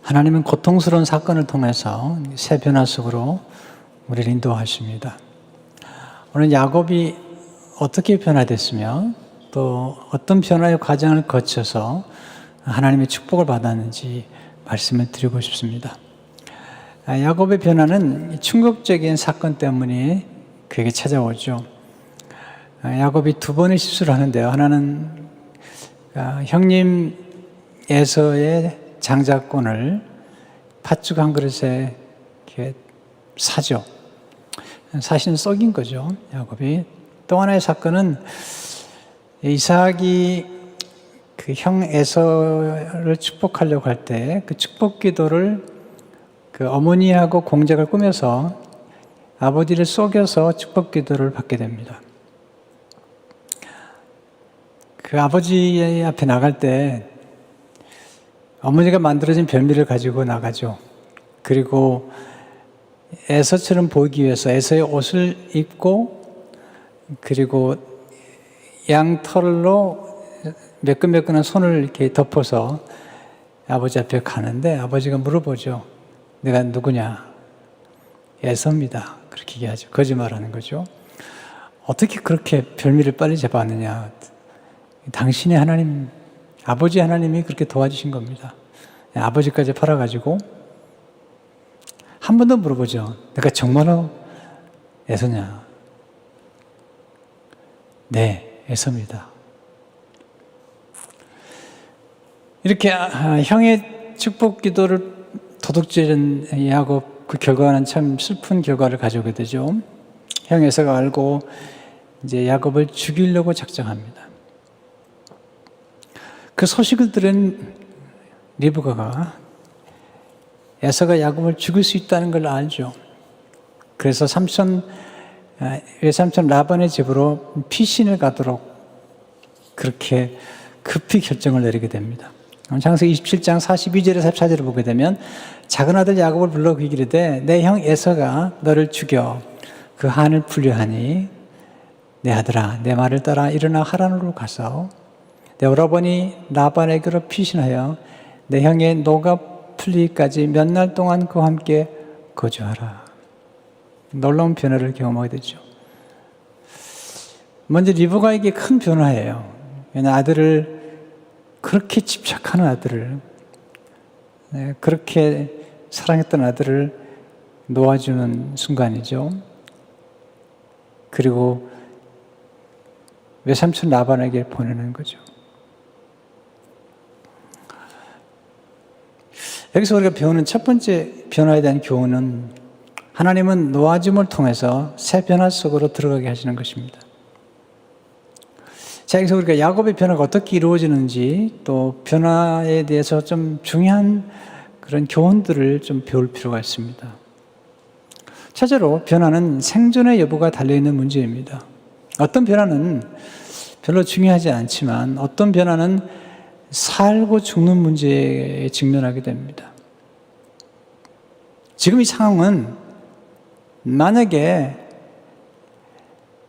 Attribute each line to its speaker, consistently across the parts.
Speaker 1: 하나님은 고통스러운 사건을 통해서 새 변화 속으로 우리를 인도하십니다. 오늘 야곱이 어떻게 변화됐으며 또 어떤 변화의 과정을 거쳐서 하나님의 축복을 받았는지 말씀을 드리고 싶습니다. 야곱의 변화는 충격적인 사건 때문에 그에게 찾아오죠. 야곱이 두 번의 실수를 하는데요. 하나는 형님 에서의 장자권을 팥죽 한 그릇에 이렇게 사죠. 사실은 썩인 거죠, 야곱이. 또 하나의 사건은 이삭이 그 형 에서를 축복하려고 할 때 그 축복 기도를 그 어머니하고 공작을 꾸며서 아버지를 속여서 축복 기도를 받게 됩니다. 그 아버지 앞에 나갈 때 어머니가 만들어진 별미를 가지고 나가죠. 그리고 에서처럼 보이기 위해서 에서의 옷을 입고 그리고 양털로 매끈매끈한 손을 이렇게 덮어서 아버지 앞에 가는데 아버지가 물어보죠. 내가 누구냐? 에서입니다. 그렇게 얘기하죠. 거짓말하는 거죠. 어떻게 그렇게 별미를 빨리 잡았느냐? 당신의 하나님, 아버지 하나님이 그렇게 도와주신 겁니다. 아버지까지 팔아가지고 한 번 더 물어보죠. 내가 정말로 에서냐? 네, 에서입니다. 이렇게 형의 축복 기도를 도둑질한 야곱, 그 결과는 참 슬픈 결과를 가져오게 되죠. 형 에서가 알고 이제 야곱을 죽이려고 작정합니다. 그 소식을 들은 리브가가 에서가 야곱을 죽일 수 있다는 걸 알죠. 그래서 외삼촌 라반의 집으로 피신을 가도록 그렇게 급히 결정을 내리게 됩니다. 창세기 27장 42절에 44절을 보게 되면 작은 아들 야곱을 불러 이르되 내 형 에서가 너를 죽여 그 한을 풀려하니 내 아들아 내 말을 따라 일어나 하란으로 가서 내 오라버니 라반에게로 피신하여 내 형의 노가 풀리기까지 몇 날 동안 그와 함께 거주하라. 놀라운 변화를 경험하게 되죠. 먼저 리브가에게 큰 변화예요. 왜냐하면 아들을 그렇게 집착하는 아들을 그렇게 사랑했던 아들을 놓아주는 순간이죠. 그리고 외삼촌 라반에게 보내는 거죠. 여기서 우리가 배우는 첫 번째 변화에 대한 교훈은 하나님은 놓아줌을 통해서 새 변화 속으로 들어가게 하시는 것입니다. 자, 여기서 우리가 야곱의 변화가 어떻게 이루어지는지 또 변화에 대해서 좀 중요한 그런 교훈들을 좀 배울 필요가 있습니다. 첫째로 변화는 생존의 여부가 달려있는 문제입니다. 어떤 변화는 별로 중요하지 않지만 어떤 변화는 살고 죽는 문제에 직면하게 됩니다. 지금 이 상황은 만약에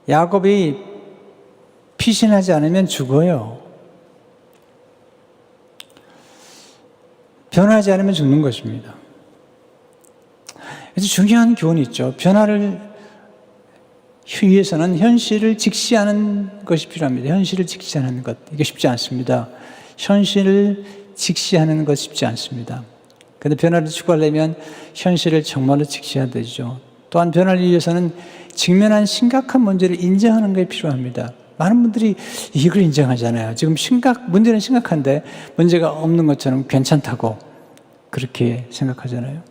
Speaker 1: 야곱이 피신하지 않으면 죽어요. 변화하지 않으면 죽는 것입니다. 그래서 중요한 교훈이 있죠. 변화를 위해서는 현실을 직시하는 것이 필요합니다. 현실을 직시하는 것. 이게 쉽지 않습니다. 현실을 직시하는 것 쉽지 않습니다. 그런데 변화를 추구하려면 현실을 정말로 직시해야 되죠. 또한 변화를 위해서는 직면한 심각한 문제를 인정하는 게 필요합니다. 많은 분들이 이걸 인정하잖아요. 지금 문제는 심각한데 문제가 없는 것처럼 괜찮다고 그렇게 생각하잖아요.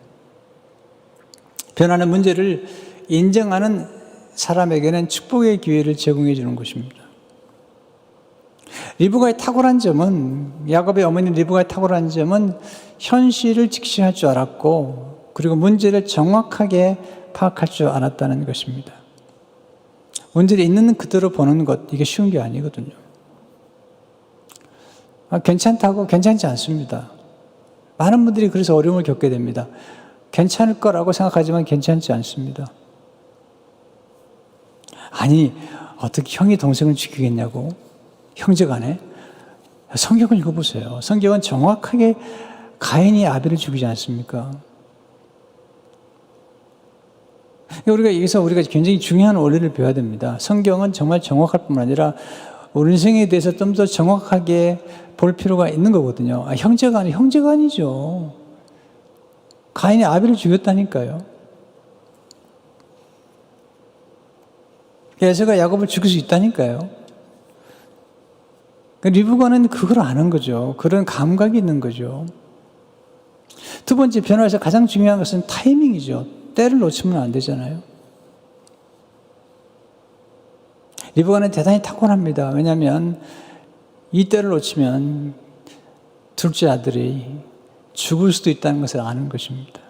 Speaker 1: 변화는 문제를 인정하는 사람에게는 축복의 기회를 제공해 주는 것입니다. 리브가의 탁월한 점은 야곱의 어머니 리브가의 탁월한 점은 현실을 직시할 줄 알았고 그리고 문제를 정확하게 파악할 줄 알았다는 것입니다. 문제를 있는 그대로 보는 것 이게 쉬운 게 아니거든요. 괜찮다고 괜찮지 않습니다. 많은 분들이 그래서 어려움을 겪게 됩니다. 괜찮을 거라고 생각하지만 괜찮지 않습니다. 아니 어떻게 형이 동생을 죽이겠냐고 형제간에 성경을 읽어보세요. 성경은 정확하게 가인이 아벨을 죽이지 않습니까? 우리가 굉장히 중요한 원리를 배워야 됩니다. 성경은 정말 정확할 뿐만 아니라 우리 인생에 대해서 좀 더 정확하게 볼 필요가 있는 거거든요. 형제가 아니죠. 가인이 아벨을 죽였다니까요. 에서가 야곱을 죽일 수 있다니까요. 리브가는 그걸 아는 거죠. 그런 감각이 있는 거죠. 두 번째, 변화에서 가장 중요한 것은 타이밍이죠. 때를 놓치면 안 되잖아요. 리브가는 대단히 탁월합니다. 왜냐하면 이 때를 놓치면 둘째 아들이 죽을 수도 있다는 것을 아는 것입니다.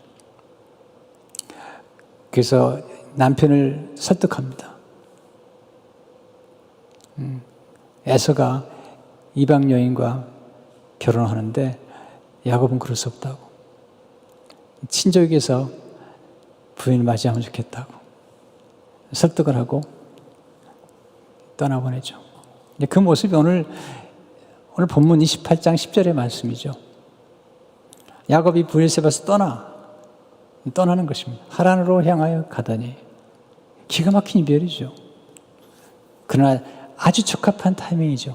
Speaker 1: 그래서 남편을 설득합니다. 에서가 이방 여인과 결혼하는데 야곱은 그럴 수 없다고. 친족에서 부인을 맞이하면 좋겠다고 설득을 하고 떠나보내죠. 그 모습이 오늘 본문 28장 10절의 말씀이죠. 야곱이 브엘세바에서 떠나는 것입니다. 하란으로 향하여 가더니 기가 막힌 이별이죠. 그러나 아주 적합한 타이밍이죠.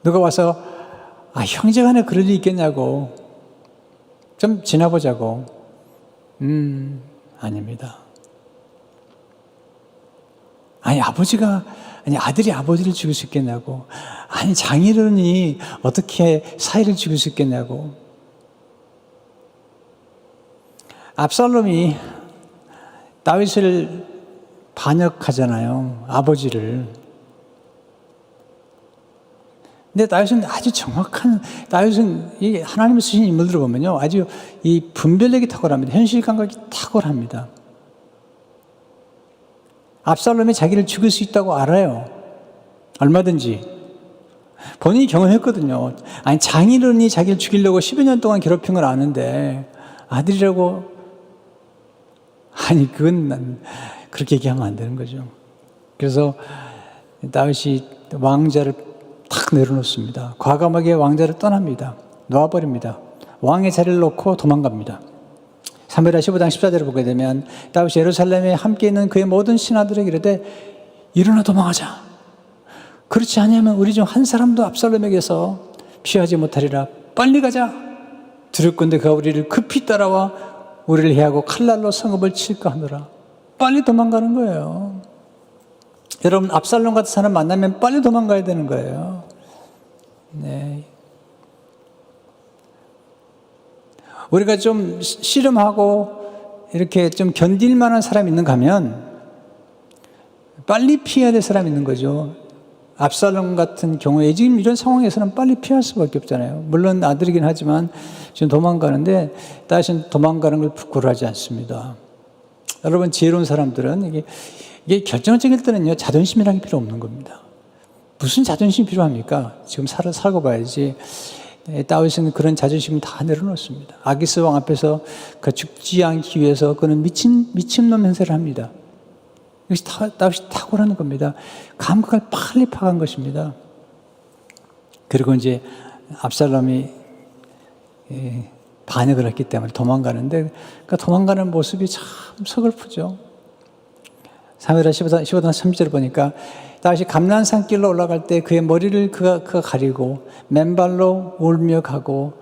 Speaker 1: 누가 와서 형제간에 그럴 일이 있겠냐고 좀 지나보자고. 아닙니다. 아들이 아버지를 죽일 수 있겠냐고. 장인어른이 어떻게 사이를 죽일 수 있겠냐고. 압살롬이 다윗을 반역하잖아요. 아버지를. 근데 다윗은 이 하나님이 쓰신 인물들을 보면요. 아주 이 분별력이 탁월합니다. 현실 감각이 탁월합니다. 압살롬이 자기를 죽일 수 있다고 알아요. 얼마든지. 본인이 경험했거든요. 장인어른이 자기를 죽이려고 10여 년 동안 괴롭힌 걸 아는데 아들이라고 그건 난 그렇게 얘기하면 안 되는 거죠. 그래서 다윗이 왕자를 탁 내려놓습니다. 과감하게 왕자를 떠납니다. 놓아버립니다. 왕의 자리를 놓고 도망갑니다. 사무엘하 15장 14절을 보게 되면 다윗이 예루살렘에 함께 있는 그의 모든 신하들에게 이르되 일어나 도망하자. 그렇지 않으면 우리 중 한 사람도 압살롬에게서 피하지 못하리라. 빨리 가자. 두렵건대 그가 우리를 급히 따라와 우리를 해하고 칼날로 성읍을 칠까 하노라. 빨리 도망가는 거예요. 여러분, 압살롬 같은 사람 만나면 빨리 도망가야 되는 거예요. 네. 우리가 좀 씨름하고 이렇게 좀 견딜 만한 사람이 있는가 하면 빨리 피해야 될 사람이 있는 거죠. 압살롬 같은 경우에 지금 이런 상황에서는 빨리 피할 수밖에 없잖아요. 물론 아들이긴 하지만 지금 도망가는데 다시는 도망가는 걸 부끄러워하지 않습니다. 여러분, 지혜로운 사람들은 이게 결정적일 때는요, 자존심이라는 게 필요 없는 겁니다. 무슨 자존심이 필요합니까? 지금 살고 봐야지. 다윗은 그런 자존심을 다 내려놓습니다. 아기스 왕 앞에서 그 죽지 않기 위해서 그는 미친놈 행세를 합니다. 이것이 다윗이 탁월한 겁니다. 감각을 빨리 파악한 것입니다. 그리고 이제 압살롬이 반역을 했기 때문에 도망가는데 그 도망가는 모습이 참 서글프죠. 사무엘하 15장 30절을 보니까 다윗이 감난산 길로 올라갈 때 그의 머리를 그가 가리고 맨발로 울며 가고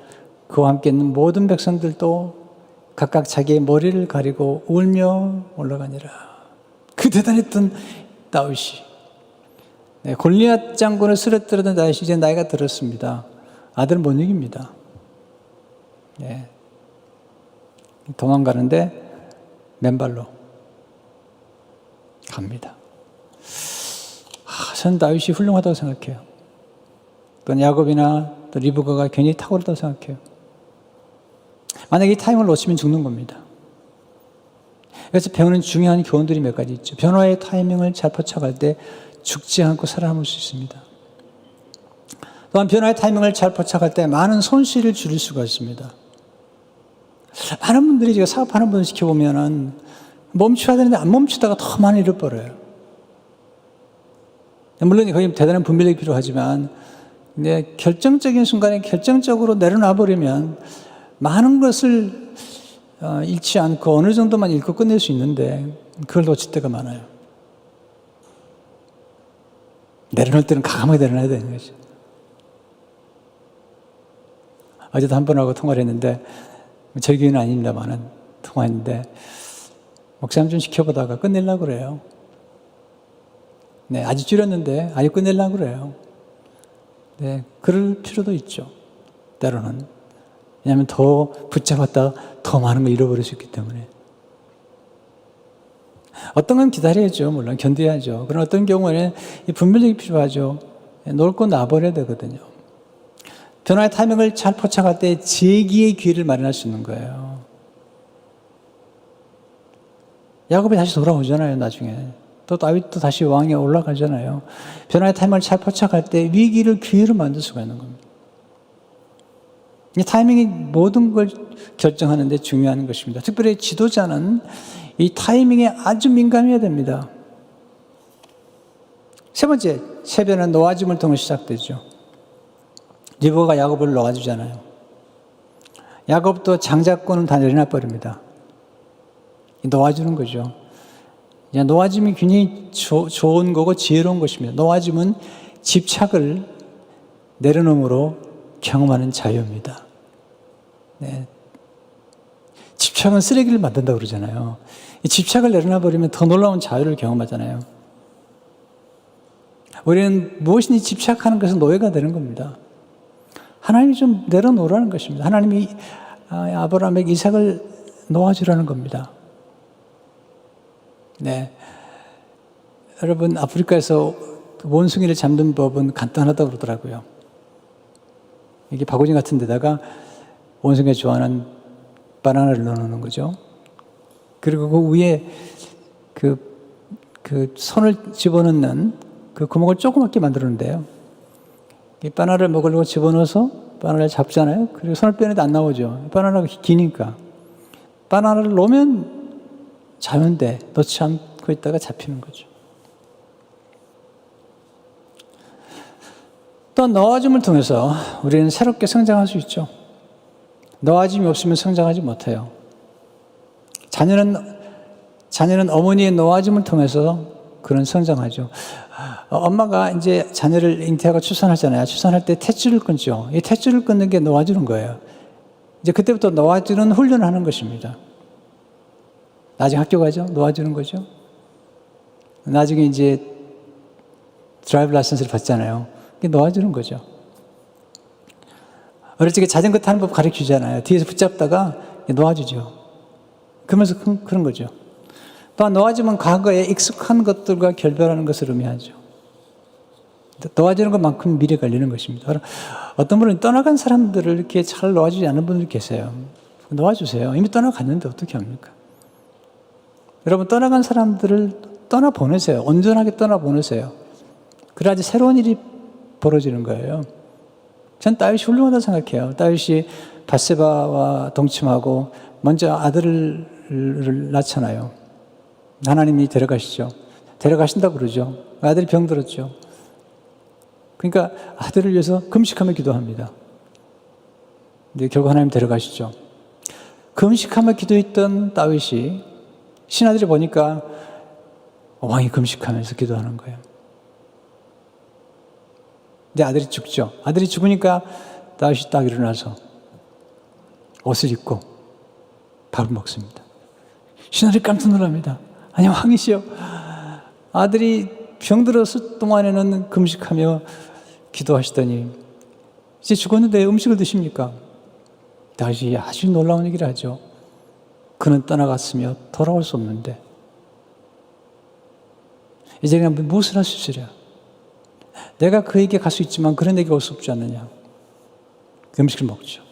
Speaker 1: 그와 함께 있는 모든 백성들도 각각 자기의 머리를 가리고 울며 올라가니라. 그 대단했던 다윗이, 골리앗 장군을 쓰러뜨리던 다윗이 이제 나이가 들었습니다. 아들은 못 이깁니다. 도망가는데 맨발로 갑니다. 저는 다윗이 훌륭하다고 생각해요. 또 야곱이나 또 리브가가 굉장히 탁월하다고 생각해요. 만약에 이 타임을 놓치면 죽는 겁니다. 그래서 배우는 중요한 교훈들이 몇 가지 있죠. 변화의 타이밍을 잘 포착할 때 죽지 않고 살아남을 수 있습니다. 또한 변화의 타이밍을 잘 포착할 때 많은 손실을 줄일 수가 있습니다. 많은 분들이 제가 사업하는 분을 지켜보면은 멈춰야 되는데 안 멈추다가 더 많이 잃어버려요. 물론 거기 대단한 분별력이 필요하지만 네, 결정적인 순간에 결정적으로 내려놔 버리면 많은 것을 잃지 않고 어느 정도만 읽고 끝낼 수 있는데 그걸 놓칠 때가 많아요. 내려놓을 때는 과감하게 내려놔야 되는 거죠. 어제도 한 분하고 통화를 했는데, 저희 교회는 아닙니다만은 통화했는데, 목사님 좀 지켜보다가 끝내려고 그래요. 네, 아직 줄였는데 아직 끝내려고 그래요. 네, 그럴 필요도 있죠. 때로는. 왜냐하면 더 붙잡았다 더 많은 걸 잃어버릴 수 있기 때문에. 어떤 건 기다려야죠. 물론 견뎌야죠. 그러나 어떤 경우에는 분별력이 필요하죠. 놓을 건 놔버려야 되거든요. 변화의 타이밍을 잘 포착할 때 재기의 기회를 마련할 수 있는 거예요. 야곱이 다시 돌아오잖아요. 나중에. 또 다윗도 다시 왕에 올라가잖아요. 변화의 타이밍을 잘 포착할 때 위기를 기회로 만들 수가 있는 겁니다. 이 타이밍이 모든 걸 결정하는 데 중요한 것입니다. 특별히 지도자는 이 타이밍에 아주 민감해야 됩니다. 세 번째, 세변은 놓아줌을 통해 시작되죠. 리브가가 야곱을 놓아주잖아요. 야곱도 장자권은 다 내려놔 버립니다. 놓아주는 거죠. 놓아줌이 굉장히 좋은 거고 지혜로운 것입니다. 놓아줌은 집착을 내려놓음으로 경험하는 자유입니다. 네. 집착은 쓰레기를 만든다고 그러잖아요. 이 집착을 내려놔 버리면 더 놀라운 자유를 경험하잖아요. 우리는 무엇이든지 집착하는 것은 노예가 되는 겁니다. 하나님이 좀 내려놓으라는 것입니다. 하나님이 아브라함에게 이삭을 놓아주라는 겁니다. 네. 여러분, 아프리카에서 원숭이를 잡는 법은 간단하다고 그러더라고요. 이게 바구니 같은 데다가 원숭이가 좋아하는 바나나를 넣어놓는 거죠. 그리고 그 위에 그 손을 집어넣는 그 구멍을 조그맣게 만들었는데요. 이 바나나를 먹으려고 집어넣어서 바나나를 잡잖아요. 그리고 손을 빼는데 안 나오죠. 바나나가 기니까. 바나나를 놓으면 자유인데 넣지 않고 있다가 잡히는 거죠. 또 놓아줌을 통해서 우리는 새롭게 성장할 수 있죠. 놓아짐이 없으면 성장하지 못해요. 자녀는 어머니의 놓아짐을 통해서 그런 성장하죠. 엄마가 이제 자녀를 잉태하고 출산하잖아요. 출산할 때 탯줄을 끊죠. 이 탯줄을 끊는 게 놓아주는 거예요. 이제 그때부터 놓아주는 훈련을 하는 것입니다. 나중에 학교 가죠. 놓아주는 거죠. 나중에 이제 드라이브 라이선스를 받잖아요. 이게 놓아주는 거죠. 어릴 적에 자전거 타는 법 가르치잖아요. 뒤에서 붙잡다가 놓아주죠. 그러면서 그런 거죠. 또한 놓아주면 과거에 익숙한 것들과 결별하는 것을 의미하죠. 놓아주는 것만큼 미래가 열리는 것입니다. 어떤 분은 떠나간 사람들을 이렇게 잘 놓아주지 않는 분들이 계세요. 놓아주세요. 이미 떠나갔는데 어떻게 합니까? 여러분, 떠나간 사람들을 떠나보내세요. 온전하게 떠나보내세요. 그래야지 새로운 일이 벌어지는 거예요. 전 다윗이 훌륭하다고 생각해요. 다윗이 밧세바와 동침하고 먼저 아들을 낳잖아요. 하나님이 데려가시죠. 데려가신다고 그러죠. 아들이 병들었죠. 그러니까 아들을 위해서 금식하며 기도합니다. 근데 결국 하나님 데려가시죠. 금식하며 기도했던 다윗이 신하들이 보니까 왕이 금식하면서 기도하는 거예요. 근데 아들이 죽죠. 아들이 죽으니까 다윗이 딱 일어나서 옷을 입고 밥을 먹습니다. 신하들이 깜짝 놀랍니다. 아니, 왕이시여, 아들이 병들었을 동안에는 금식하며 기도하시더니 이제 죽었는데 음식을 드십니까? 다윗이 아주 놀라운 얘기를 하죠. 그는 떠나갔으며 돌아올 수 없는데 이제 그냥 무엇을 할 수 있으랴? 내가 그에게 갈 수 있지만 그런 에게 올 수 없지 않느냐? 그 음식을 먹죠.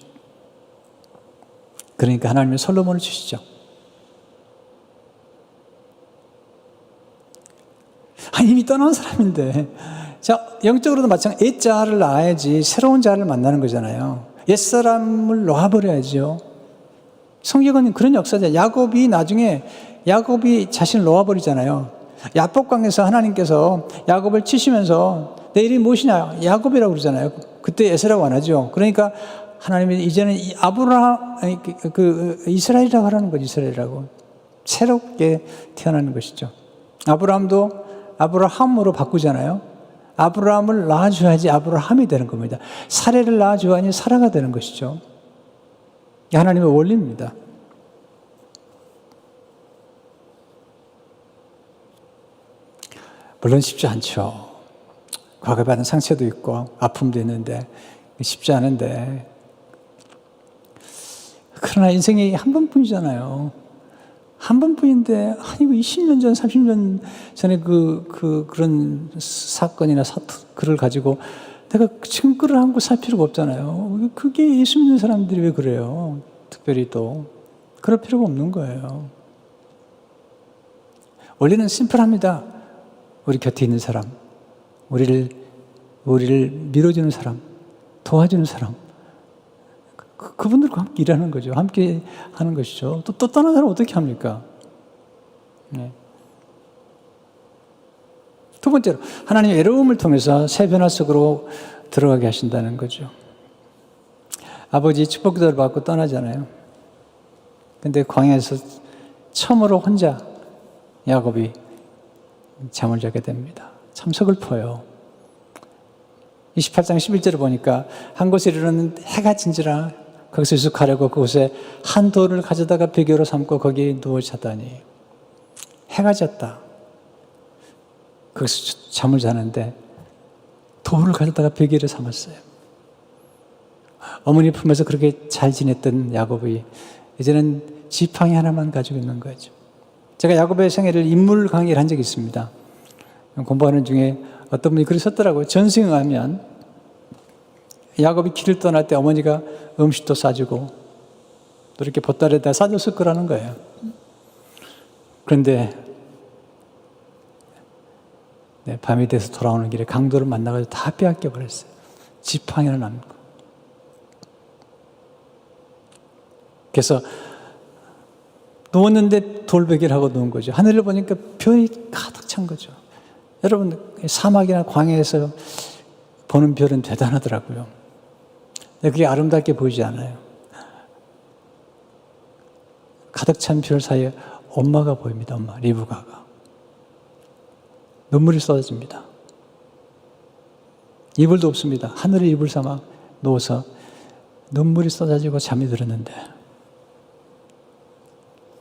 Speaker 1: 그러니까 하나님은 솔로몬을 주시죠. 아니, 이미 떠난 사람인데. 자, 영적으로도 마찬가지. 옛자를 낳아야지 새로운 자를 만나는 거잖아요. 옛사람을 놓아버려야죠. 성경은 그런 역사죠. 야곱이 나중에 자신을 놓아버리잖아요. 야복강에서 하나님께서 야곱을 치시면서 내 이름이 무엇이냐? 야곱이라고 그러잖아요. 그때 에서라고 안 하죠. 그러니까 하나님이 이제는 이 이스라엘이라고 하라는 거죠. 이스라엘이라고. 새롭게 태어나는 것이죠. 아브라함도 아브라함으로 바꾸잖아요. 아브라함을 낳아줘야지 아브라함이 되는 겁니다. 사례를 낳아줘야지 사라가 되는 것이죠. 하나님의 원리입니다. 물론 쉽지 않죠. 과거에 받은 상처도 있고 아픔도 있는데 쉽지 않은데, 그러나 인생이 한 번뿐이잖아요. 한 번뿐인데, 아니, 20년 전, 30년 전에 그런 사건이나 글을 가지고 내가 지금 끌을 안고 살 필요가 없잖아요. 그게 예수 믿는 사람들이 왜 그래요? 특별히 또. 그럴 필요가 없는 거예요. 원리는 심플합니다. 우리 곁에 있는 사람, 우리를 밀어주는 사람, 도와주는 사람, 그분들과 함께 일하는 거죠. 함께 하는 것이죠. 또 떠난 사람 어떻게 합니까? 네. 두 번째로, 하나님의 외로움을 통해서 새 변화 속으로 들어가게 하신다는 거죠. 아버지 축복기도를 받고 떠나잖아요. 근데 광야에서 처음으로 혼자 야곱이 잠을 자게 됩니다. 참 서글퍼요. 28장 11절을 보니까 한 곳에 이르렀는데 해가 진지라 거기서 유숙하려고 그곳에 한 돌을 가져다가 베개로 삼고 거기에 누워 자다니, 해가 졌다. 거기서 잠을 자는데 돌을 가져다가 베개를 삼았어요. 어머니 품에서 그렇게 잘 지냈던 야곱이 이제는 지팡이 하나만 가지고 있는 거죠. 제가 야곱의 생애를 인물 강의를 한 적이 있습니다. 공부하는 중에 어떤 분이 글을 썼더라고요. 전승에 의하면 야곱이 길을 떠날 때 어머니가 음식도 싸주고 또 이렇게 보따리에다 싸줬을 거라는 거예요. 그런데 밤이 돼서 돌아오는 길에 강도를 만나가지고 다 빼앗겨 버렸어요. 지팡이 하나 남고. 그래서 누웠는데 돌베개를 하고 누운 거죠. 하늘을 보니까 별이 가득 찬 거죠. 여러분, 사막이나 광야에서 보는 별은 대단하더라고요. 근데 그게 아름답게 보이지 않아요. 가득 찬 별 사이에 엄마가 보입니다. 엄마, 리브가가. 눈물이 쏟아집니다. 이불도 없습니다. 하늘에 이불 삼아 누워서 눈물이 쏟아지고 잠이 들었는데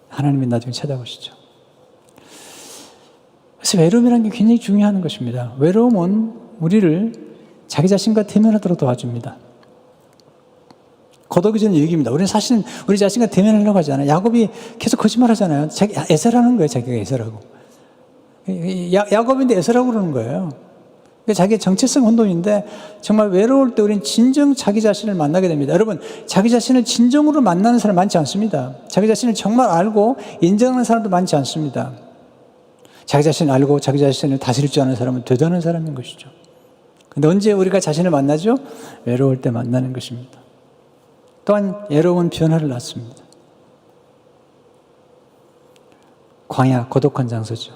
Speaker 1: 하나님이 나중에 찾아오시죠. 그래서 외로움이라는 게 굉장히 중요한 것입니다. 외로움은 우리를 자기 자신과 대면하도록 도와줍니다. 고독이 저는 얘기입니다. 우리는 사실은 우리 자신과 대면하려고 하잖아요. 야곱이 계속 거짓말 하잖아요. 자기 에서라는 거예요. 자기가 에서라고. 야곱인데 에서라고 그러는 거예요. 자기의 정체성 혼돈인데 정말 외로울 때 우리는 진정 자기 자신을 만나게 됩니다. 여러분, 자기 자신을 진정으로 만나는 사람 많지 않습니다. 자기 자신을 정말 알고 인정하는 사람도 많지 않습니다. 자기 자신을 알고 자기 자신을 다스릴 줄 아는 사람은 대단한 사람인 것이죠. 그런데 언제 우리가 자신을 만나죠? 외로울 때 만나는 것입니다. 또한 외로움은 변화를 낳습니다. 광야, 고독한 장소죠.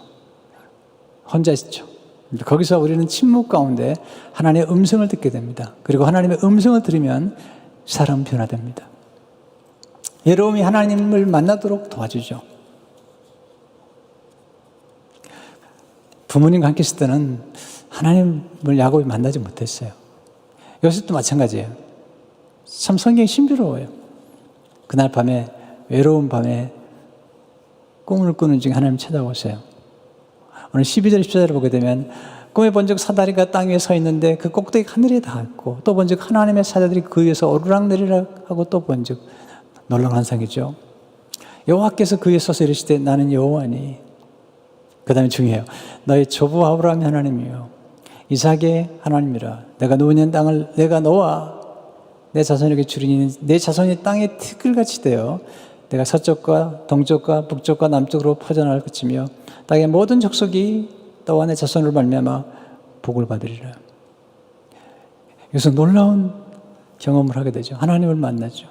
Speaker 1: 혼자 있죠. 거기서 우리는 침묵 가운데 하나님의 음성을 듣게 됩니다. 그리고 하나님의 음성을 들으면 사람은 변화됩니다. 외로움이 하나님을 만나도록 도와주죠. 부모님과 함께 있을 때는 하나님을 야곱이 만나지 못했어요. 요셉도 마찬가지예요. 참 성경이 신비로워요. 그날 밤에, 외로운 밤에 꿈을 꾸는 중에 하나님 찾아오세요. 오늘 12절, 14절을 보게 되면 꿈에 본 적 사다리가 땅 위에 서 있는데 그 꼭대기 하늘에 닿았고 또 본 적 하나님의 사자들이 그 위에서 오르락내리락 하고 또 본 적, 놀라운 환상이죠. 여호와께서 그 위에 서서 이르시되 나는 여호와니, 그 다음에 중요해요. 너의 조부 아브라함의 하나님이요 이삭의 하나님이라. 내가 누운 땅을 내가 너와 내 자손에게 주리니 내 자손이 땅에 티끌같이 되어 내가 서쪽과 동쪽과 북쪽과 남쪽으로 퍼져나갈 것이며 땅의 모든 족속이 너와 내 자손으로 말미암아 복을 받으리라. 여기서 놀라운 경험을 하게 되죠. 하나님을 만나죠.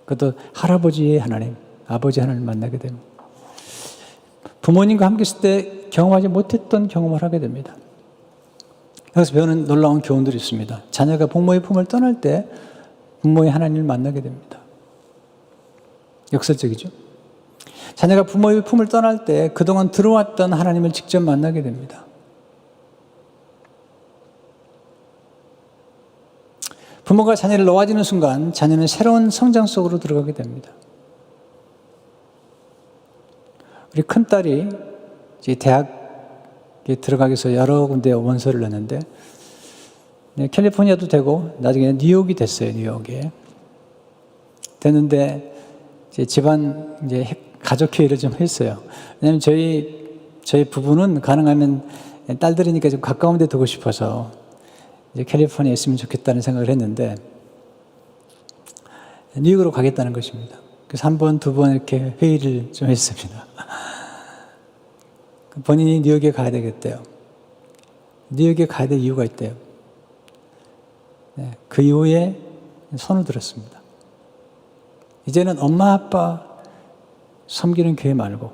Speaker 1: 그것도 할아버지의 하나님, 아버지 하나님을 만나게 됩니다. 부모님과 함께 있을 때 경험하지 못했던 경험을 하게 됩니다. 여기서 배우는 놀라운 교훈들이 있습니다. 자녀가 부모의 품을 떠날 때 부모의 하나님을 만나게 됩니다. 역설적이죠. 자녀가 부모의 품을 떠날 때 그동안 들어왔던 하나님을 직접 만나게 됩니다. 부모가 자녀를 놓아주는 순간 자녀는 새로운 성장 속으로 들어가게 됩니다. 우리 큰딸이 이제 대학에 들어가기 위해서 여러 군데 원서를 냈는데 캘리포니아도 되고 나중에 뉴욕이 됐어요. 뉴욕에 됐는데 이제 집안 이제 가족 회의를 좀 했어요. 왜냐하면 저희 부부는 가능하면 딸들이니까 좀 가까운 데 두고 싶어서 이제 캘리포니아에 있으면 좋겠다는 생각을 했는데 뉴욕으로 가겠다는 것입니다. 그래서 한 번, 두 번 이렇게 회의를 좀 했습니다. 본인이 뉴욕에 가야 되겠대요. 뉴욕에 가야 될 이유가 있대요. 네, 그 이후에 손을 들었습니다. 이제는 엄마, 아빠 섬기는 교회 말고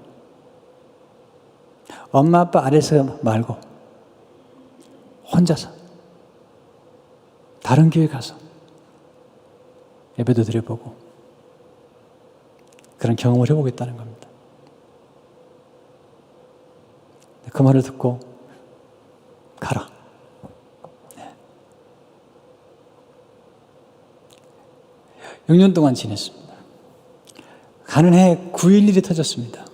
Speaker 1: 엄마, 아빠 아래서 말고 혼자서 다른 교회 가서 예배도 드려보고 그런 경험을 해보겠다는 겁니다. 그 말을 듣고 가라. 네. 6년 동안 지냈습니다. 가는 해 9.11이 터졌습니다.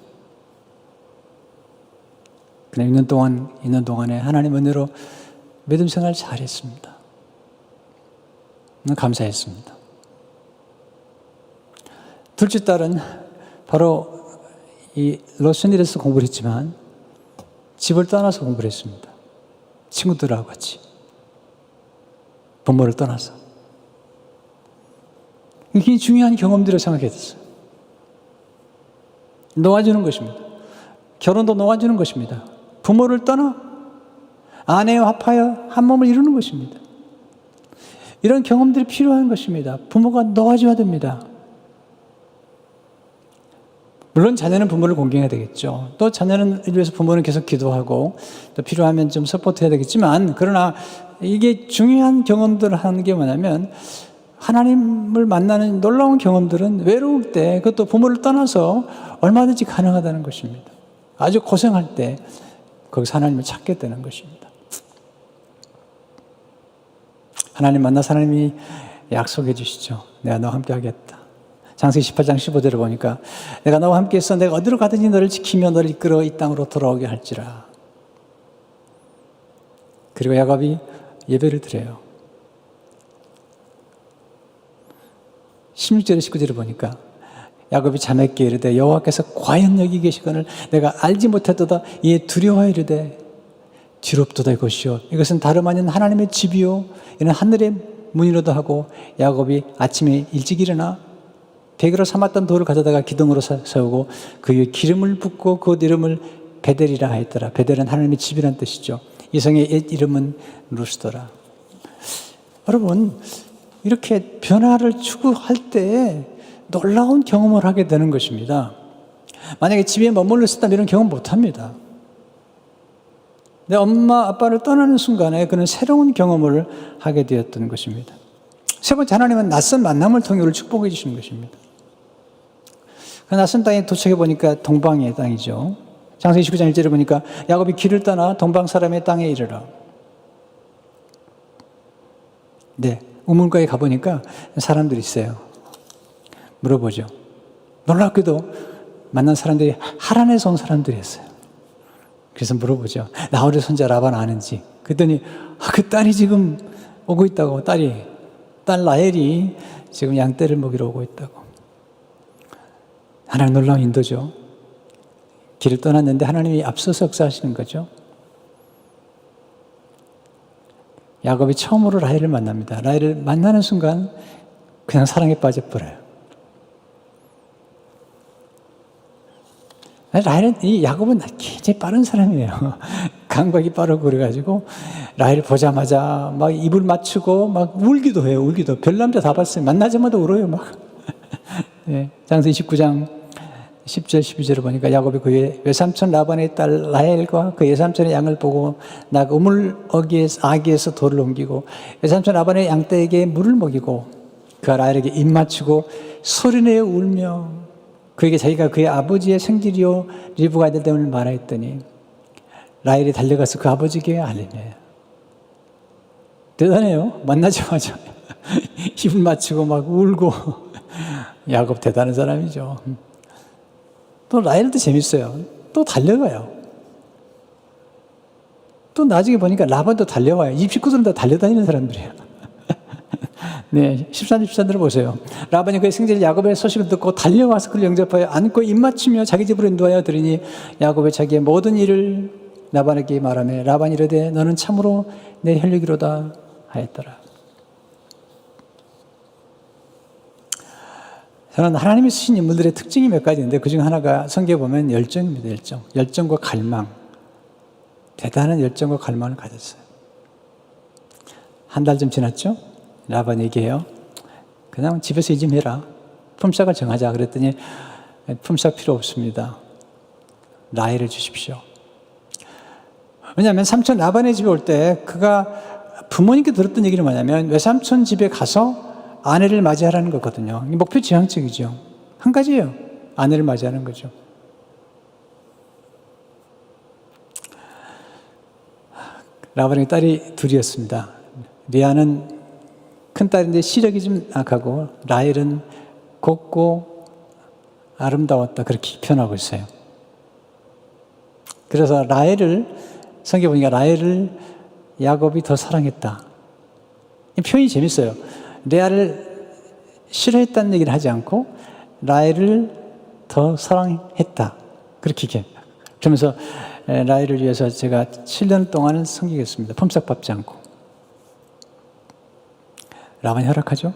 Speaker 1: 그냥 6년 동안 있는 동안에 하나님 은혜로 믿음 생활 잘했습니다. 감사했습니다. 둘째 딸은 바로 이 로스앤젤레스에서 공부를 했지만 집을 떠나서 공부를 했습니다. 친구들하고 같이 부모를 떠나서. 이게 중요한 경험들을 생각했어요. 놓아주는 것입니다. 결혼도 놓아주는 것입니다. 부모를 떠나 아내와 합하여 한 몸을 이루는 것입니다. 이런 경험들이 필요한 것입니다. 부모가 놓아줘야 됩니다. 물론 자녀는 부모를 공경해야 되겠죠. 또 자녀는 위해서 부모는 계속 기도하고 또 필요하면 좀 서포트해야 되겠지만 그러나 이게 중요한 경험들을 하는 게 뭐냐면 하나님을 만나는 놀라운 경험들은 외로울 때 그것도 부모를 떠나서 얼마든지 가능하다는 것입니다. 아주 고생할 때 거기서 하나님을 찾게 되는 것입니다. 하나님 만나서 하나님이 약속해 주시죠. 내가 너와 함께 하겠다. 창세기 18장 15절을 보니까 내가 너와 함께 있어 내가 어디로 가든지 너를 지키며 너를 이끌어 이 땅으로 돌아오게 할지라. 그리고 야곱이 예배를 드려요. 16절에 19절을 보니까 야곱이 자매께 이르되 여호와께서 과연 여기 계시거늘 내가 알지 못하도다 이에 두려워 이르되 뒤롭도다 이것이요 이것은 다름 아닌 하나님의 집이요 이는 하늘의 문이로도 하고 야곱이 아침에 일찍 일어나 대기로 삼았던 돌을 가져다가 기둥으로 세우고 그 위에 기름을 붓고 그 이름을 베델이라 하였더라. 베델은 하나님의 집이라는 뜻이죠. 이 성의 옛 이름은 루스더라. 여러분 이렇게 변화를 추구할 때 놀라운 경험을 하게 되는 것입니다. 만약에 집에 머물러 있었다면 이런 경험 못합니다. 내 엄마 아빠를 떠나는 순간에 그는 새로운 경험을 하게 되었던 것입니다. 세 번째, 하나님은 낯선 만남을 통해 우리를 축복해 주시는 것입니다. 그 낯선 땅에 도착해 보니까 동방의 땅이죠. 창세기 19장 1절에 보니까 야곱이 길을 떠나 동방 사람의 땅에 이르러. 네, 우물가에 가보니까 사람들이 있어요. 물어보죠. 놀랍게도 만난 사람들이 하란에서 온 사람들이었어요. 그래서 물어보죠. 나홀의 손자 라반 아는지. 그랬더니 그 딸이 지금 오고 있다고. 딸 라헬이 지금 양떼를 먹이러 오고 있다고. 하나님 놀라운 인도죠. 길을 떠났는데 하나님이 앞서서 역사하시는 거죠. 야곱이 처음으로 라헬을 만납니다. 라헬을 만나는 순간 그냥 사랑에 빠져버려요. 이 야곱은 굉장히 빠른 사람이에요. 감각이 빠르고 그래가지고 라헬을 보자마자 막 입을 맞추고 막 울기도 해요. 울기도. 별 남자 다 봤어요. 만나자마자 울어요. 막. 네, 창세기 19장 10절 12절을 보니까 야곱이 그의 외삼촌 라반의 딸 라헬과 그 외삼촌의 양을 보고 나가 우물 아기에서 돌을 옮기고 외삼촌 라반의 양떼에게 물을 먹이고 그가 라헬에게 입 맞추고 소리내어 울며 그에게 자기가 그의 아버지의 생질이요 리브가 아들 때문에 말하였더니 라헬이 달려가서 그 아버지에게 알리네. 대단해요. 만나자마자 입을 맞추고 막 울고 야곱 대단한 사람이죠. 또 라헬도 재밌어요. 또 달려가요. 또 나중에 보니까 라반도 달려와요. 이 식구들은 다 달려다니는 사람들이에요. 네, 13, 14절을 보세요. 라반이 그의 생질 야곱의 소식을 듣고 달려와서 그를 영접하여 안고 입맞추며 자기 집으로 인도하여 들으니 야곱의 자기의 모든 일을 라반에게 말하며 라반이 이르되 너는 참으로 내 혈육이로다 하였더라. 저는 하나님이 쓰신 인물들의 특징이 몇 가지 있는데 그중 하나가 성경에 보면 열정입니다. 열정과 갈망. 대단한 열정과 갈망을 가졌어요. 한 달 좀 지났죠? 라반이 얘기해요. 그냥 집에서 일 좀 해라. 품삯을 정하자. 그랬더니 품삯 필요 없습니다. 라헬을 주십시오. 왜냐하면 삼촌 라반의 집에 올 때 그가 부모님께 들었던 얘기는 뭐냐면 외삼촌 집에 가서 아내를 맞이하라는 거거든요. 목표 지향적이죠. 한 가지예요. 아내를 맞이하는 거죠. 라반의 딸이 둘이었습니다. 리아는 큰 딸인데 시력이 좀 약하고 라헬은 곱고 아름다웠다. 그렇게 표현하고 있어요. 그래서 성경에 보니까 라헬을 야곱이 더 사랑했다. 이 표현이 재밌어요. 레아를 싫어했다는 얘기를 하지 않고 라헬을 더 사랑했다. 그렇게 얘기해요. 그러면서 라헬을 위해서 제가 7년 동안은 섬기겠습니다. 품삯 받지 않고. 라반이 허락하죠.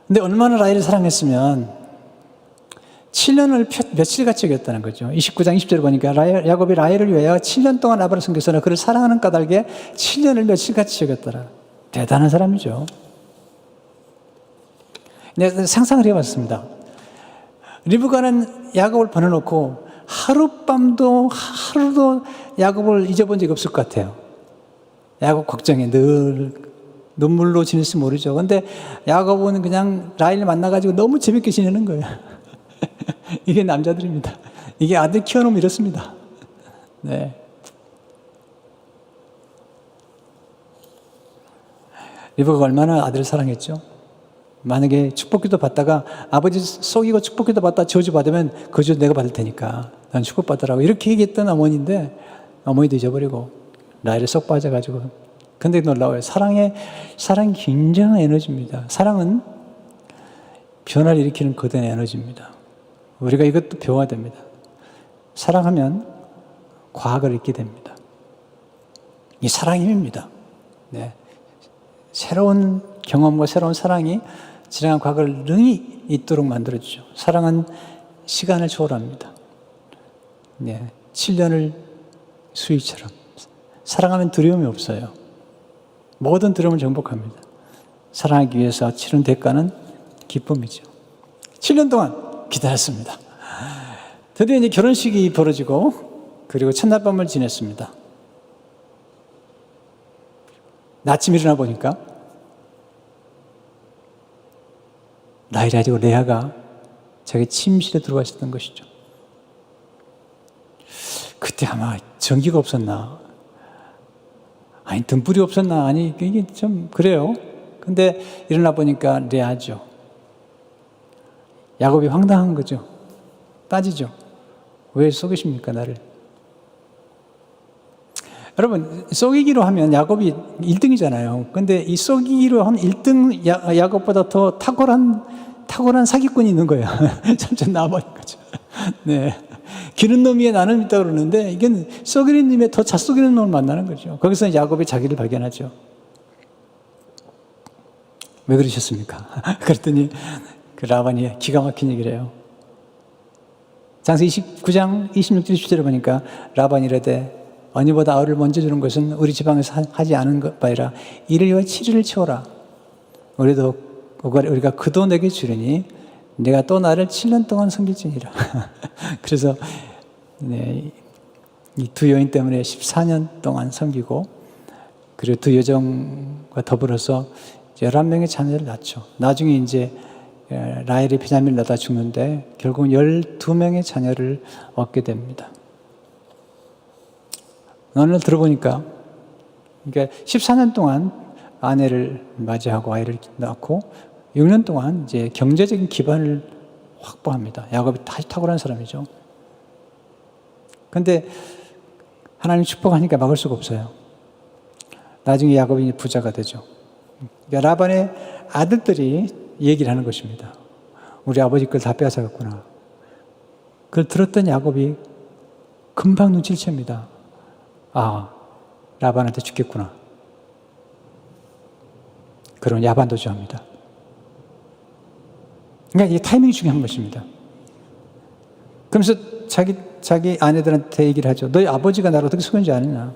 Speaker 1: 근데 얼마나 라헬을 사랑했으면 7년을 며칠같이 여겼다는 거죠. 29장 20절에 보니까 야곱이 라헬을 위하여 7년 동안 라반을 섬겼으나 그를 사랑하는 까닭에 7년을 며칠같이 여겼더라. 대단한 사람이죠. 내가 상상을 해봤습니다. 리브가는 야곱을 보내놓고 하루도 야곱을 잊어본 적이 없을 것 같아요. 야곱 걱정에 늘 눈물로 지낼지 모르죠. 근데 야곱은 그냥 라헬을 만나가지고 너무 재밌게 지내는 거예요. 이게 남자들입니다. 이게 아들 키워놓으면 이렇습니다. 네. 리브가가 얼마나 아들을 사랑했죠? 만약에 축복기도 받다가 아버지 속이고 축복기도 받다 저주받으면 그 저주 내가 받을 테니까 난 축복받으라고 이렇게 얘기했던 어머니인데 어머니도 잊어버리고 라헬에 쏙 빠져가지고. 근데 놀라워요. 사랑이 굉장한 에너지입니다. 사랑은 변화를 일으키는 거대한 에너지입니다. 우리가 이것도 배워야 됩니다. 사랑하면 과학을 잊게 됩니다. 이 사랑의 힘입니다. 네. 새로운 경험과 새로운 사랑이 지나간 과거를 능히 잊도록 만들어주죠. 사랑은 시간을 초월합니다. 네. 7년을 수위처럼. 사랑하면 두려움이 없어요. 모든 두려움을 정복합니다. 사랑하기 위해서 치른 대가는 기쁨이죠. 7년 동안 기다렸습니다. 드디어 이제 결혼식이 벌어지고 그리고 첫날 밤을 지냈습니다. 아침 일어나 보니까 라헬이 아니고 레아가 자기 침실에 들어가 있었던 것이죠. 그때 아마 전기가 없었나? 아니 등불이 없었나? 아니 이게 좀 그래요. 근데 일어나 보니까 레아죠. 야곱이 황당한 거죠. 따지죠. 왜 속이십니까 나를? 여러분 속이기로 하면 야곱이 1등이잖아요. 근데 이 속이기로 한 1등 야곱보다 더 탁월한 사기꾼이 있는 거예요. 점점 나와버린 거죠. 네. 기른 놈 위에 나는 있다고 그러는데 이게 속이는 놈에 더 잘 속이는 놈을 만나는 거죠. 거기서 야곱이 자기를 발견하죠. 왜 그러셨습니까? 그랬더니 그 라반이 기가 막힌 얘기를 해요. 장세기 29장 26절 27절에 보니까 라반이 이르되 언니보다 아우를 먼저 주는 것은 우리 지방에서 하지 않은 것 바이라 이를 위하여 7일을 채워라. 우리가 그도 내게 주리니 내가 또 나를 7년 동안 섬길지니라. 그래서 네, 이 두 여인 때문에 14년 동안 섬기고, 그리고 두 여정과 더불어서 11명의 자녀를 낳죠. 나중에 이제 라헬이 베냐민을 낳다 죽는데 결국 12명의 자녀를 얻게 됩니다. 오늘 들어보니까, 그러니까 14년 동안 아내를 맞이하고 아이를 낳고 6년 동안 이제 경제적인 기반을 확보합니다. 야곱이 다시 탁월한 사람이죠. 근데 하나님 축복하니까 막을 수가 없어요. 나중에 야곱이 부자가 되죠. 그러니까 라반의 아들들이 얘기를 하는 것입니다. 우리 아버지 걸 다 빼앗아갔구나. 그걸 들었던 야곱이 금방 눈치를 챕니다. 아, 라반한테 죽겠구나. 그런 야반도주합니다. 그러니까 이 타이밍이 중요한 것입니다. 그러면서 자기 아내들한테 얘기를 하죠. 너희 아버지가 나를 어떻게 속였는지 아느냐.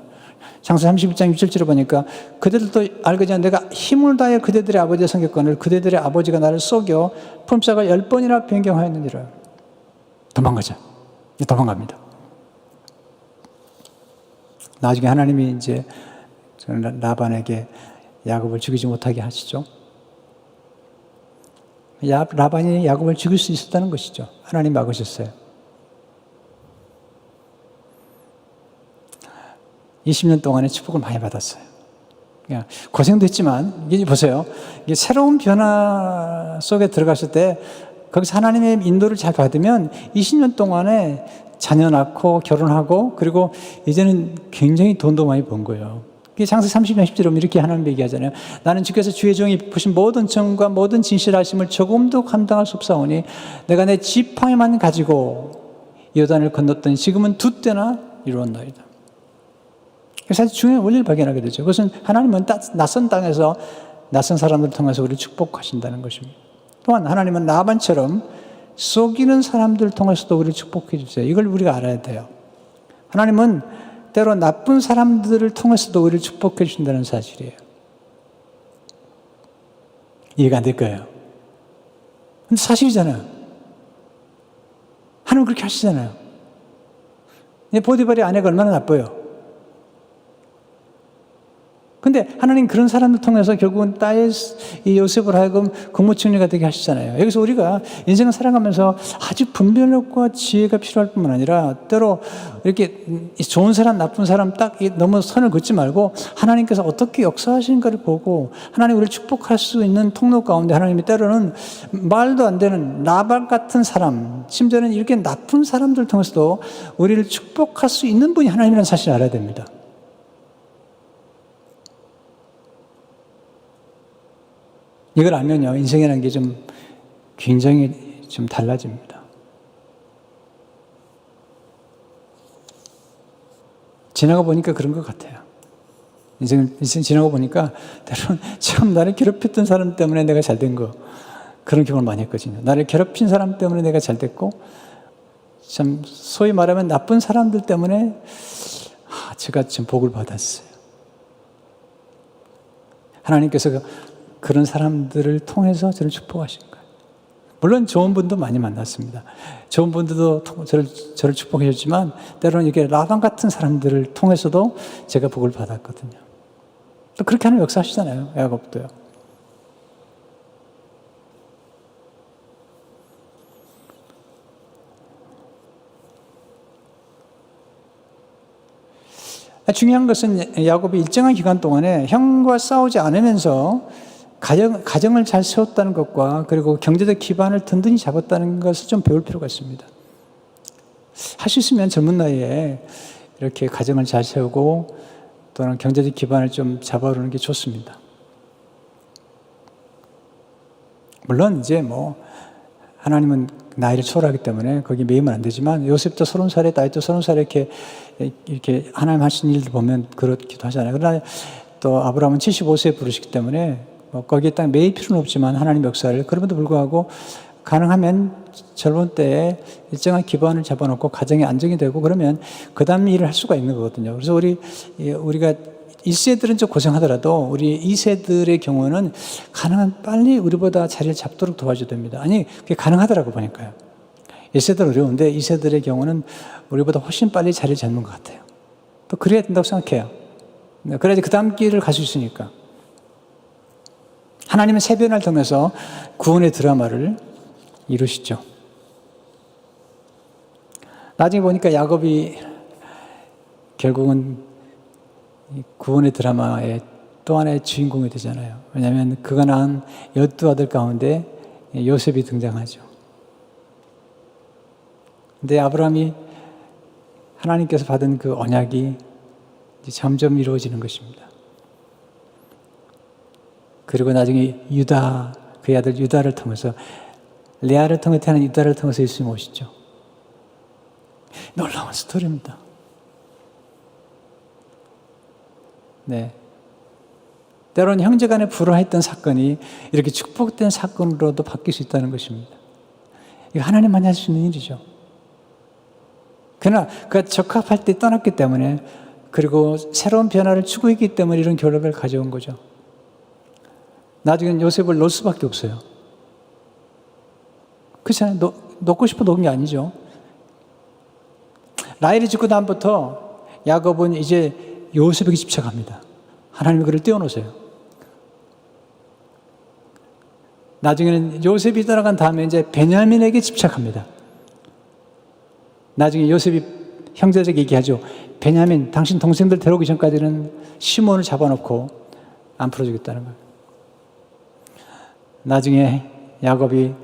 Speaker 1: 창세 31장 6절을 보니까 그대들도 알거니와 내가 힘을 다해 그대들의 아버지의 성격권을 그대들의 아버지가 나를 속여 품삯을 10번이나 변경하였느니라. 도망가자. 도망갑니다. 나중에 하나님이 이제 라반에게 야곱을 죽이지 못하게 하시죠. 라반이 야곱을 죽일 수 있었다는 것이죠. 하나님 막으셨어요. 20년 동안의 축복을 많이 받았어요. 고생도 했지만, 이게 보세요. 이게 새로운 변화 속에 들어갔을 때, 거기서 하나님의 인도를 잘 받으면 20년 동안에 자녀 낳고 결혼하고, 그리고 이제는 굉장히 돈도 많이 번 거예요. 창세 30장 10절에 보면 이렇게 하나님 얘기하잖아요. 나는 주께서 주의 종이 베푸신 모든 정과 모든 진실하심을 조금도 감당할 수 없사오니 내가 내 지팡이만 가지고 요단을 건넜더니 지금은 2때나 이루었나이다. 사실 중요한 원리를 발견하게 되죠. 그것은 하나님은 낯선 땅에서 낯선 사람들을 통해서 우리를 축복하신다는 것입니다. 또한 하나님은 라반처럼 속이는 사람들을 통해서도 우리를 축복해 주세요. 이걸 우리가 알아야 돼요. 하나님은 때로 나쁜 사람들을 통해서도 우리를 축복해 주신다는 사실이에요. 이해가 안 될 거예요. 근데 사실이잖아요. 하나님 그렇게 하시잖아요. 보디발의 아내가 얼마나 나빠요. 근데 하나님 그런 사람들 통해서 결국은 딸 이 요셉을 하여금 국무총리가 되게 하시잖아요. 여기서 우리가 인생을 살아가면서 아주 분별력과 지혜가 필요할 뿐만 아니라 때로 이렇게 좋은 사람, 나쁜 사람 딱 너무 선을 긋지 말고 하나님께서 어떻게 역사하시는가를 보고 하나님 우리를 축복할 수 있는 통로 가운데 하나님이 때로는 말도 안 되는 라반 같은 사람, 심지어는 이렇게 나쁜 사람들 통해서도 우리를 축복할 수 있는 분이 하나님이라는 사실을 알아야 됩니다. 이걸 알면요, 인생이라는 게 굉장히 달라집니다. 지나가 보니까 그런 것 같아요. 인생 지나가 보니까 때로는 참 나를 괴롭혔던 사람 때문에 내가 잘 된 거, 그런 경험을 많이 했거든요. 나를 괴롭힌 사람 때문에 내가 잘 됐고, 참 소위 말하면 나쁜 사람들 때문에 제가 좀 복을 받았어요. 하나님께서 그런 사람들을 통해서 저를 축복하신 거예요. 물론 좋은 분도 많이 만났습니다. 좋은 분들도 저를 축복해 줬지만 때로는 이렇게 라반 같은 사람들을 통해서도 제가 복을 받았거든요. 또 그렇게 하는 역사하시잖아요. 야곱도요. 중요한 것은 야곱이 일정한 기간 동안에 형과 싸우지 않으면서 가정을 잘 세웠다는 것과 그리고 경제적 기반을 든든히 잡았다는 것을 좀 배울 필요가 있습니다. 할 수 있으면 젊은 나이에 이렇게 가정을 잘 세우고 또는 경제적 기반을 좀 잡아오는 게 좋습니다. 물론 이제 하나님은 나이를 초월하기 때문에 거기 매이면 안 되지만 요셉도 30살에 다윗도 30살에 이렇게 하나님 하신 일들 보면 그렇기도 하잖아요. 그러나 또 아브라함은 75세에 부르시기 때문에 거기에 딱 매일 필요는 없지만 하나님 역사를 그럼에도 불구하고 가능하면 젊은 때에 일정한 기반을 잡아놓고 가정이 안정이 되고 그러면 그 다음 일을 할 수가 있는 거거든요. 그래서 우리가 1세들은 좀 고생하더라도 우리 2세들의 경우는 가능한 빨리 우리보다 자리를 잡도록 도와줘야 됩니다. 아니, 그게 가능하더라고 보니까요. 1세들은 어려운데 2세들의 경우는 우리보다 훨씬 빨리 자리를 잡는 것 같아요. 또 그래야 된다고 생각해요. 그래야지 그 다음 길을 갈 수 있으니까. 하나님은 세변을 통해서 구원의 드라마를 이루시죠. 나중에 보니까 야곱이 결국은 구원의 드라마의 또 하나의 주인공이 되잖아요. 왜냐하면 그가 낳은 12아들 가운데 요셉이 등장하죠. 근데 아브라함이 하나님께서 받은 그 언약이 점점 이루어지는 것입니다. 그리고 나중에 유다, 그의 아들 유다를 통해서, 레아를 통해 태어난 유다를 통해서 예수님 오시죠. 놀라운 스토리입니다. 네. 때로는 형제간에 불화했던 사건이 이렇게 축복된 사건으로도 바뀔 수 있다는 것입니다. 이거 하나님만이 할 수 있는 일이죠. 그러나 그가 적합할 때 떠났기 때문에, 그리고 새로운 변화를 추구했기 때문에 이런 결론을 가져온 거죠. 나중에는 요셉을 놓을 수밖에 없어요. 그렇잖아요. 놓고 싶어 놓은 게 아니죠. 라헬이 죽고 다음부터 야곱은 이제 요셉에게 집착합니다. 하나님이 그를 떼어놓으세요. 나중에는 요셉이 떠나간 다음에 이제 베냐민에게 집착합니다. 나중에 요셉이 형제들에게 얘기하죠. 베냐민, 당신 동생들 데려오기 전까지는 시몬을 잡아놓고 안 풀어주겠다는 거예요. 나중에 야곱이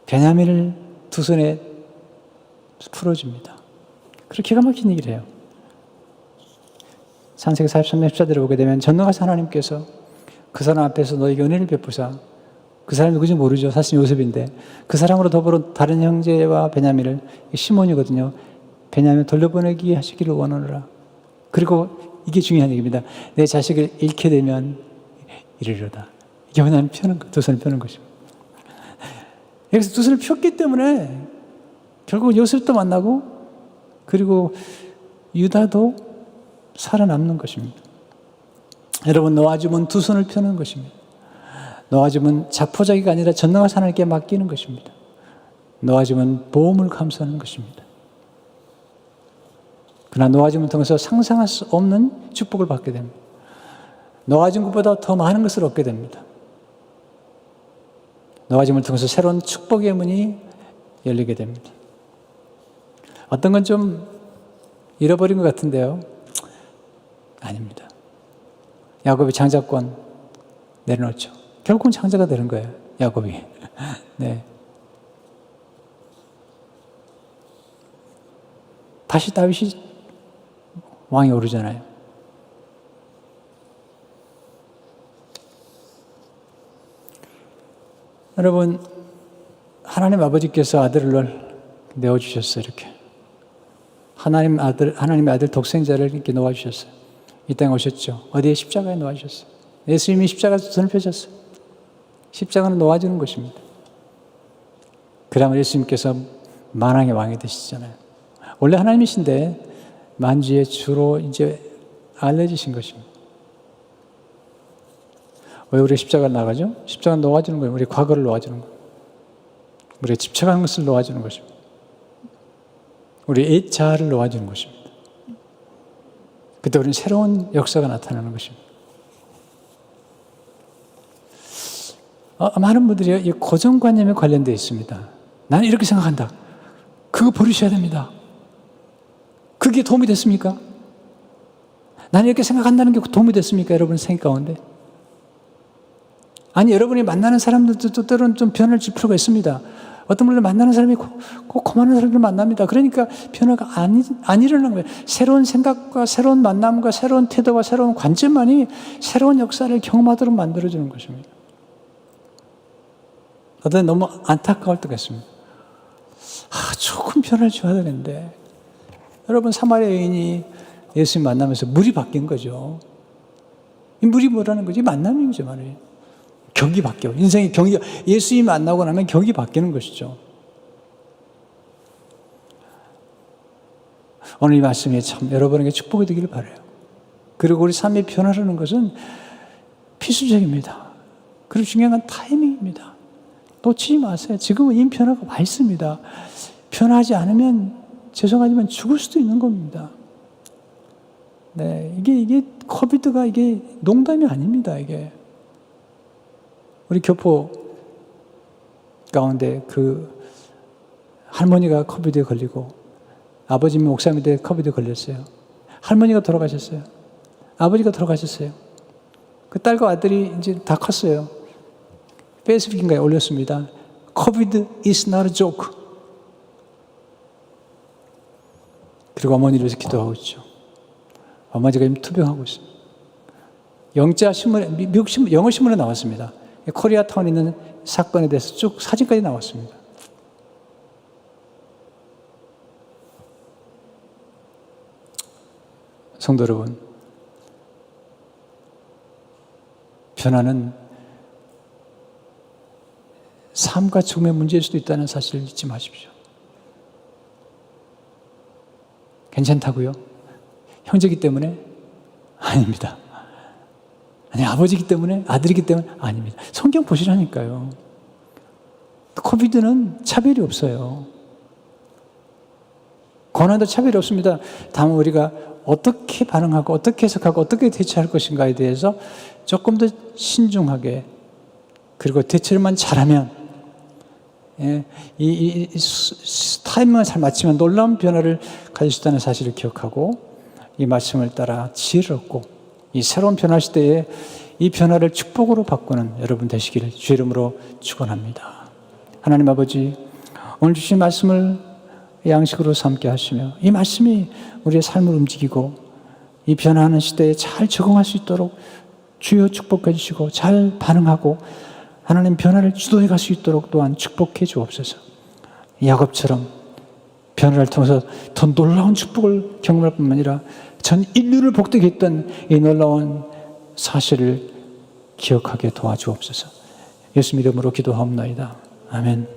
Speaker 1: 베냐민을 두 손에 풀어줍니다. 그렇게 기가 막힌 얘기를 해요. 창세기 43장 14절을 보게 되면 전능하신 하나님께서 그 사람 앞에서 너에게 은혜를 베푸사, 그 사람이 누구인지 모르죠. 사실 요셉인데 그 사람으로 더불어 다른 형제와 베냐민을, 시몬이거든요. 베냐민 돌려보내기 하시기를 원하노라. 그리고 이게 중요한 얘기입니다. 내 자식을 잃게 되면 이르리로다. 이게 하나님 펴는 것, 두 손을 펴는 것입니다. 여기서 두 손을 폈기 때문에 결국 요셉도 만나고, 그리고 유다도 살아남는 것입니다. 여러분, 노아즘은 두 손을 펴는 것입니다. 노아즘은 자포자기가 아니라 전능하신 하나님께 맡기는 것입니다. 노아즘은 보험을 감수하는 것입니다. 그러나 노아즘을 통해서 상상할 수 없는 축복을 받게 됩니다. 노아즘 것보다 더 많은 것을 얻게 됩니다. 노아짐을 통해서 새로운 축복의 문이 열리게 됩니다. 어떤 건 좀 잃어버린 것 같은데요. 아닙니다. 야곱이 장자권 내려놓죠. 결국은 장자가 되는 거예요. 야곱이. 네. 다시 다윗이 왕이 오르잖아요. 여러분, 하나님 아버지께서 아들을 내어주셨어요. 이렇게 하나님의 아들 독생자를 이렇게 놓아주셨어요. 이 땅에 오셨죠. 어디에? 십자가에 놓아주셨어요. 예수님이 십자가에서 손을 펴셨어요. 십자가는 놓아주는 것입니다. 그러면 예수님께서 만왕의 왕이 되시잖아요. 원래 하나님이신데 만주의 주로 이제 알려지신 것입니다. 왜 우리 십자가를 나가죠? 십자가는 놓아주는 거예요. 우리 과거를 놓아주는 거예요. 우리가 집착하는 것을 놓아주는 것입니다. 우리 애자를 놓아주는 것입니다. 그때 우리는 새로운 역사가 나타나는 것입니다. 많은 분들이 이 고정관념에 관련되어 있습니다. 나는 이렇게 생각한다. 그거 버리셔야 됩니다. 그게 도움이 됐습니까? 나는 이렇게 생각한다는 게 도움이 됐습니까? 여러분 생각 가운데? 아니, 여러분이 만나는 사람들도 때로는 좀 변화를 줄 필요가 있습니다. 어떤 분들 만나는 사람이 꼭 고만한 사람들 만납니다. 그러니까 변화가 안 일어나는 거예요. 새로운 생각과 새로운 만남과 새로운 태도와 새로운 관점만이 새로운 역사를 경험하도록 만들어주는 것입니다. 어떤 너무 안타까울 때가 있습니다. 조금 변화를 줘야 되는데. 여러분, 사마리아 여인이 예수님 만나면서 물이 바뀐 거죠. 이 물이 뭐라는 거지? 만남이죠, 말이에요. 격이 바뀌어. 인생의 격이, 예수님 만나고 나면 격이 바뀌는 것이죠. 오늘 이 말씀이 참 여러분에게 축복이 되기를 바라요. 그리고 우리 삶이 변화라는 것은 필수적입니다. 그리고 중요한 건 타이밍입니다. 놓치지 마세요. 지금은 이미 변화가 와 있습니다. 변화하지 않으면 죄송하지만 죽을 수도 있는 겁니다. 네, 이게 코비드가 이게 농담이 아닙니다. 이게 우리 교포 가운데 그 할머니가 코비드에 걸리고 아버님이 목사님인데 코비드에 걸렸어요. 할머니가 돌아가셨어요. 아버지가 돌아가셨어요. 그 딸과 아들이 이제 다 컸어요. 페이스북인가에 올렸습니다. COVID is not a joke. 그리고 어머니를 위해서 기도하고 있죠. 어머니가 지금 투병하고 있습니다. 영자 신문에, 미국 신문, 영어 신문에 나왔습니다. 코리아타운에 있는 사건에 대해서 쭉 사진까지 나왔습니다. 성도 여러분, 변화는 삶과 죽음의 문제일 수도 있다는 사실을 잊지 마십시오. 괜찮다고요? 형제이기 때문에? 아닙니다. 아니, 아버지이기 때문에? 아들이기 때문에? 아닙니다. 성경 보시라니까요. 코비드는 차별이 없어요. 고난도 차별이 없습니다. 다만 우리가 어떻게 반응하고 어떻게 해석하고 어떻게 대처할 것인가에 대해서 조금 더 신중하게 그리고 대처를만 잘하면 이 타이밍을 잘 맞추면 놀라운 변화를 가질 수 있다는 사실을 기억하고 이 말씀을 따라 지혜를 얻고 이 새로운 변화 시대에 이 변화를 축복으로 바꾸는 여러분 되시기를 주의 이름으로 축원합니다. 하나님 아버지, 오늘 주신 말씀을 양식으로 삼게 하시며 이 말씀이 우리의 삶을 움직이고 이 변화하는 시대에 잘 적응할 수 있도록 주여 축복해 주시고 잘 반응하고 하나님 변화를 주도해 갈 수 있도록 또한 축복해 주옵소서. 야곱처럼 변화를 통해서 더 놀라운 축복을 경험할 뿐만 아니라 전 인류를 복되게 했던 이 놀라운 사실을 기억하게 도와주옵소서. 예수님 이름으로 기도하옵나이다. 아멘.